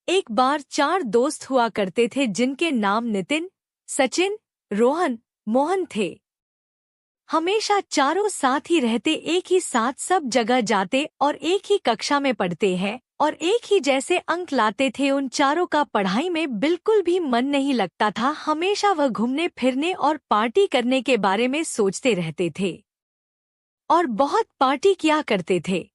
एक बार 4 दोस्त हुआ करते थे जिनके नाम नितिन, सचिन, रोहन, मोहन थे। हमेशा चारों साथ ही रहते, एक ही साथ सब जगह जाते और एक ही कक्षा में पढ़ते हैं और एक ही जैसे अंक लाते थे। उन चारों का पढ़ाई में बिल्कुल भी मन नहीं लगता था। हमेशा वह घूमने फिरने और पार्टी करने के बारे में सोचते रहते थे और बहुत पार्टी किया करते थे।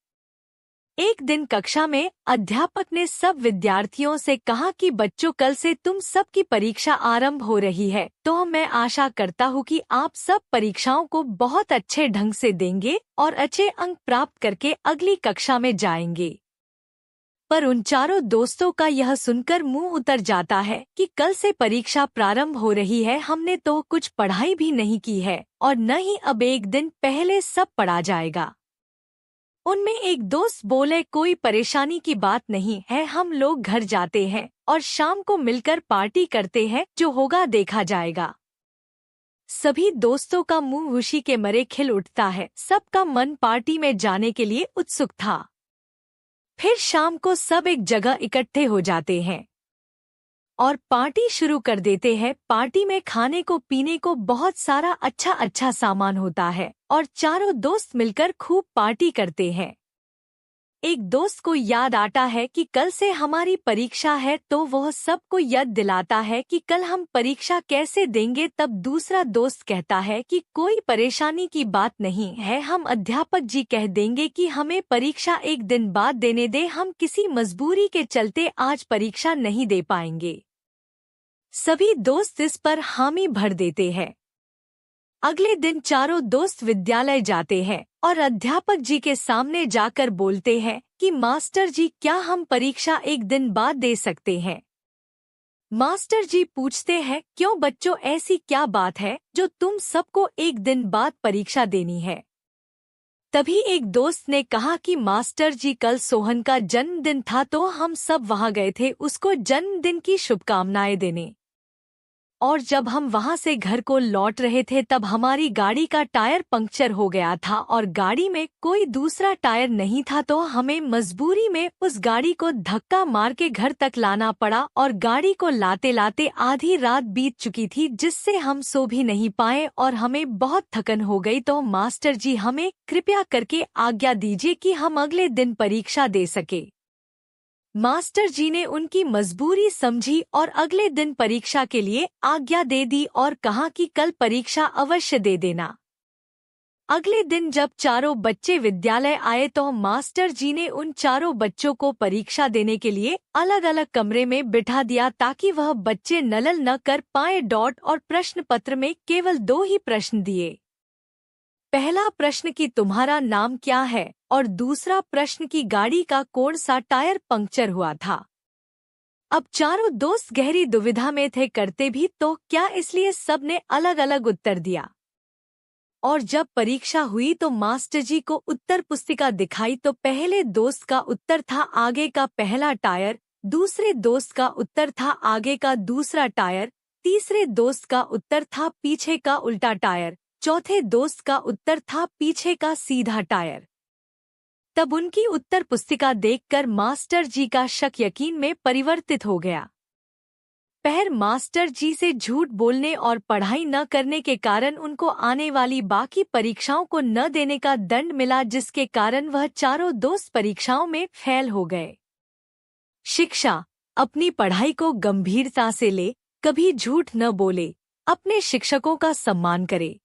एक दिन कक्षा में अध्यापक ने सब विद्यार्थियों से कहा कि बच्चों, कल से तुम सबकी परीक्षा आरंभ हो रही है, तो मैं आशा करता हूँ कि आप सब परीक्षाओं को बहुत अच्छे ढंग से देंगे और अच्छे अंक प्राप्त करके अगली कक्षा में जाएंगे। पर उन चारों दोस्तों का यह सुनकर मुंह उतर जाता है कि कल से परीक्षा प्रारंभ हो रही है, हमने तो कुछ पढ़ाई भी नहीं की है और न ही अब एक दिन पहले सब पढ़ा जाएगा। उनमें एक दोस्त बोले, कोई परेशानी की बात नहीं है, हम लोग घर जाते हैं और शाम को मिलकर पार्टी करते हैं, जो होगा देखा जाएगा। सभी दोस्तों का मुंह खुशी के मारे खिल उठता है। सबका मन पार्टी में जाने के लिए उत्सुक था। फिर शाम को सब एक जगह इकट्ठे हो जाते हैं और पार्टी शुरू कर देते हैं। पार्टी में खाने को पीने को बहुत सारा अच्छा सामान होता है और चारों दोस्त मिलकर खूब पार्टी करते हैं। एक दोस्त को याद आता है कि कल से हमारी परीक्षा है, तो वह सबको याद दिलाता है कि कल हम परीक्षा कैसे देंगे। तब दूसरा दोस्त कहता है कि कोई परेशानी की बात नहीं है, हम अध्यापक जी कह देंगे कि हमें परीक्षा एक दिन बाद देने दे, हम किसी मजबूरी के चलते आज परीक्षा नहीं दे पाएंगे। सभी दोस्त इस पर हामी भर देते हैं। अगले दिन चारों दोस्त विद्यालय जाते हैं और अध्यापक जी के सामने जाकर बोलते हैं कि मास्टर जी, क्या हम परीक्षा एक दिन बाद दे सकते हैं? मास्टर जी पूछते हैं, क्यों बच्चों, ऐसी क्या बात है जो तुम सबको एक दिन बाद परीक्षा देनी है? तभी एक दोस्त ने कहा कि मास्टर जी, कल सोहन का जन्मदिन था तो हम सब वहां गए थे उसको जन्मदिन की शुभकामनाएं देने। और जब हम वहां से घर को लौट रहे थे तब हमारी गाड़ी का टायर पंक्चर हो गया था और गाड़ी में कोई दूसरा टायर नहीं था, तो हमें मजबूरी में उस गाड़ी को धक्का मार के घर तक लाना पड़ा और गाड़ी को लाते लाते आधी रात बीत चुकी थी, जिससे हम सो भी नहीं पाए और हमें बहुत थकन हो गई। तो मास्टर जी, हमें कृपया करके आज्ञा दीजिए कि हम अगले दिन परीक्षा दे सके। मास्टर जी ने उनकी मजबूरी समझी और अगले दिन परीक्षा के लिए आज्ञा दे दी और कहा कि कल परीक्षा अवश्य दे देना। अगले दिन जब चारों बच्चे विद्यालय आए तो मास्टर जी ने उन चारों बच्चों को परीक्षा देने के लिए अलग अलग कमरे में बिठा दिया ताकि वह बच्चे नलल न कर पाए। डॉट और प्रश्न पत्र में केवल 2 ही प्रश्न दिए। पहला प्रश्न कि तुम्हारा नाम क्या है और दूसरा प्रश्न की गाड़ी का कौन सा टायर पंक्चर हुआ था। अब चारों दोस्त गहरी दुविधा में थे, करते भी तो क्या, इसलिए सबने अलग अलग उत्तर दिया। और जब परीक्षा हुई तो मास्टर जी को उत्तर पुस्तिका दिखाई तो पहले दोस्त का उत्तर था आगे का पहला टायर, दूसरे दोस्त का उत्तर था आगे का दूसरा टायर, तीसरे दोस्त का उत्तर था पीछे का उल्टा टायर, चौथे दोस्त का उत्तर था पीछे का सीधा टायर। तब उनकी उत्तर पुस्तिका देखकर मास्टर जी का शक यकीन में परिवर्तित हो गया। पहर मास्टर जी से झूठ बोलने और पढ़ाई न करने के कारण उनको आने वाली बाकी परीक्षाओं को न देने का दंड मिला, जिसके कारण वह चारों दोस्त परीक्षाओं में फेल हो गए। शिक्षा: अपनी पढ़ाई को गंभीरता से ले, कभी झूठ न बोले, अपने शिक्षकों का सम्मान करे।